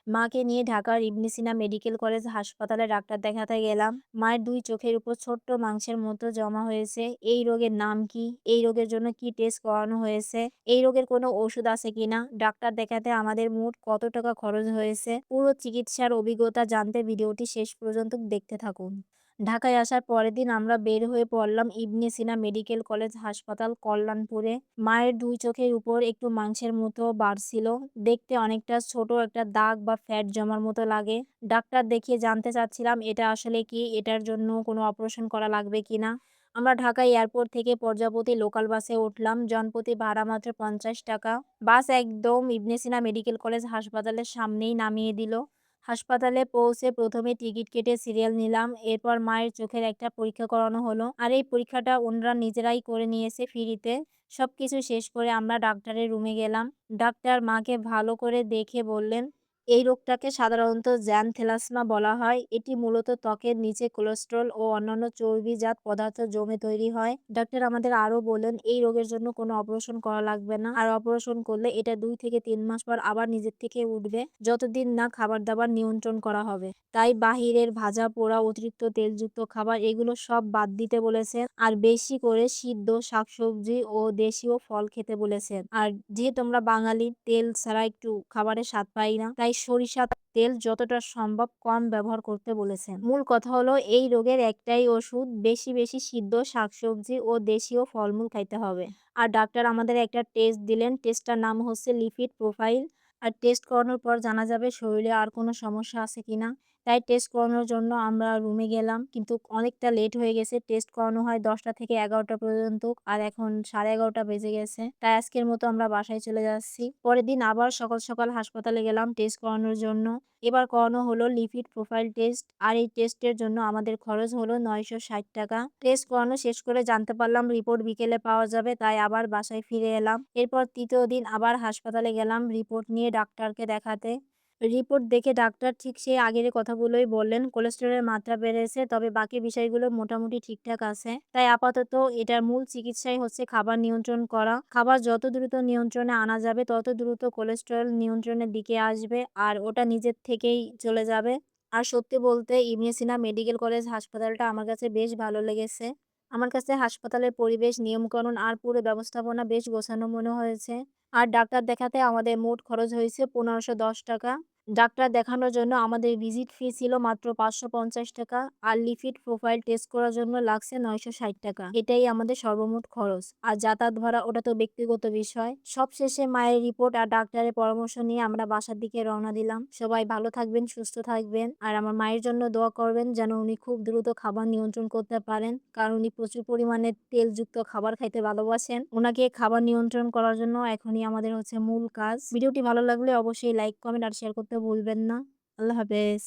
মাকে নিয়ে ঢাকার ইবনে সিনা মেডিকেল কলেজ হাসপাতালে ডাক্তার দেখাতে গেলাম। মায়ের ২ চোখের উপর ছোট্ট মাংসের মতো জমা হয়েছে। এই রোগের নাম কি? এই রোগের জন্য কি টেস্ট করানো হয়েছে? এই রোগের কোনো ওষুধ আছে কিনা? ডাক্তার দেখাতে আমাদের মোট কত টাকা খরচ হয়েছে? পুরো চিকিৎসার অভিজ্ঞতা জানতে ভিডিওটি শেষ পর্যন্ত দেখতে থাকুন। ঢাকায় আসার পরের দিন আমরা বের হয়ে পড়লাম ইবনে সিনা মেডিকেল কলেজ হাসপাতাল কল্যাণপুরে। মায়ের ২ চোখের উপর একটু মাংসের মতো বাড়ছিল। দেখতে অনেকটা ছোট একটা দাগ বা ফ্যাট জমার মতো লাগে। ডাক্তার দেখিয়ে জানতে চাচ্ছিলাম এটা আসলে কি? এটার জন্য কোনো অপারেশন করা লাগবে কিনা? আমরা ঢাকা এয়ারপোর্ট থেকে পর্যায়পতি লোকাল বাসে উঠলাম। জনপ্রতি ভাড়া মাত্র ৳৫০। বাস একদম ইবনে সিনা মেডিকেল কলেজ হাসপাতালের সামনেই নামিয়ে দিল। হাসপাতালে পৌঁছে ১ম এ টিকিট কেটে সিরিয়াল নিলাম। এরপর মায়ের চোখের একটা পরীক্ষা করানো হলো। আর এই পরীক্ষাটা ওনারা নিজেরাই করে নিয়েছে ফ্রিতে। সবকিছু শেষ করে আমরা ডাক্তারের রুমে গেলাম। ডাক্তার মাকে ভালো করে দেখে বললেন, "এই রোগটাকে সাধারণত জ্যানথেলাসমা বলা হয়। এটি মূলত ত্বকের নিচে কোলেস্টেরল ও অন্যান্য চর্বিজাত পদার্থ জমে তৈরি হয়।" ডাক্তার আমাদের আরও বললেন, "এই রোগের জন্য কোনো অপারেশন করা লাগবে না। আর অপারেশন করলে এটা ২ থেকে ৩ মাস পর আবার নিজের থেকে উঠবে, যতদিন না খাবার-দাবার নিয়ন্ত্রণ করা হবে। তাই বাহিরের ভাজা, পোড়া, অতিরিক্ত তেলযুক্ত খাবার এগুলো সব বাদ দিতে বলেছেন। আর বেশি করে সিদ্ধ শাকসবজি ও দেশীয় ফল খেতে বলেছেন। আর যেহেতু আমরা বাঙালি, তেল ছাড়া একটু খাবারের স্বাদ পাই না, তাই সরিষার তেল যতটা সম্ভব কম ব্যবহার করতে বলেছেন। মূল কথা হলো এই রোগের একটাই ওষুধ, বেশি, বেশি সিদ্ধ শাকসবজি ও দেশীয় ফলমূল খাইতে হবে।" আর ডাক্তার আমাদের একটা টেস্ট দিলেন। টেস্টটার নাম হচ্ছে লিপিড প্রোফাইল। আর টেস্ট করানোর পর জানা যাবে শরীরে আর কোনো সমস্যা আছে কিনা। তাই টেস্ট করানোর জন্য আমরা রুমে গেলাম। কিন্তু অনেকটা লেট হয়ে গেছে। টেস্ট করানো হয় ১০টা থেকে ১১টা পর্যন্ত। আর এখন ১১:৩০ বেজে গেছে। তাই আজকের মতো আমরা বাসায় চলে যাচ্ছি। পরের দিন আবার সকাল, সকাল হাসপাতালে গেলাম টেস্ট করানোর জন্য। এবার করানো হলো লিপিড প্রোফাইল টেস্ট। আর এই টেস্টের জন্য আমাদের খরচ হলো ৳৯৬০। টেস্ট করানো শেষ করে জানতে পারলাম রিপোর্ট বিকেলে পাওয়া যাবে। তাই আবার বাসায় ফিরে এলাম। এরপর ৩য় দিন আবার হাসপাতালে গেলাম রিপোর্ট নিয়ে ডাক্তারকে দেখাতে। রিপোর্ট দেখে ডাক্তার ঠিক সেই আগের কথাগুলোই বললেন। কোলেস্টেরলের মাত্রা বেড়েছে, তবে বাকি বিষয়গুলো মোটামুটি ঠিকঠাক আছে। তাই আপাতত এটার মূল চিকিৎসাই হচ্ছে খাবার নিয়ন্ত্রণ করা। খাবার যত দ্রুত নিয়ন্ত্রণে আনা যাবে তত দ্রুত কোলেস্টেরল নিয়ন্ত্রণের দিকে আসবে আর ওটা নিজের থেকেই চলে যাবে। আর সত্যি বলতে ইবনে সিনা মেডিকেল কলেজ হাসপাতালটা আমার কাছে বেশ ভালো লেগেছে। আমার কাছে হাসপাতালের পরিবেশ, নিয়মকানুন আর পুরো ব্যবস্থাপনা বেশ গোছানো মনে হয়েছে। আর ডাক্তার দেখাতে আমাদের মোট খরচ হয়েছে ৳১৫১০। ডাক্তার দেখানোর জন্য আমাদের ভিজিট ফি ছিল মাত্র ৳৫৫০। আর লিপিড প্রোফাইল টেস্ট করার জন্য লাগছে ৳৯৬০। এটাই আমাদের সর্বমোট খরচ। আর যাতায়াত ভাড়া ওটা তো ব্যক্তিগত বিষয়। সবশেষে মায়ের রিপোর্ট আর ডাক্তারের পরামর্শ নিয়ে আমরা বাসার দিকে রওনা দিলাম। সবাই ভালো থাকবেন, সুস্থ থাকবেন। আর আমার মায়ের জন্য দোয়া করবেন যেন উনি খুব দ্রুত খাবার নিয়ন্ত্রণ করতে পারেন। কারণ উনি প্রচুর পরিমাণে তেলযুক্ত খাবার খাইতে ভালোবাসেন। উনাকে খাবার নিয়ন্ত্রণ করার জন্য এখনই আমাদের হচ্ছে মূল কাজ। ভিডিওটি ভালো লাগলে অবশ্যই লাইক, কমেন্ট আর শেয়ার করতে ভুলবেন না। আল্লাহ হাফেজ।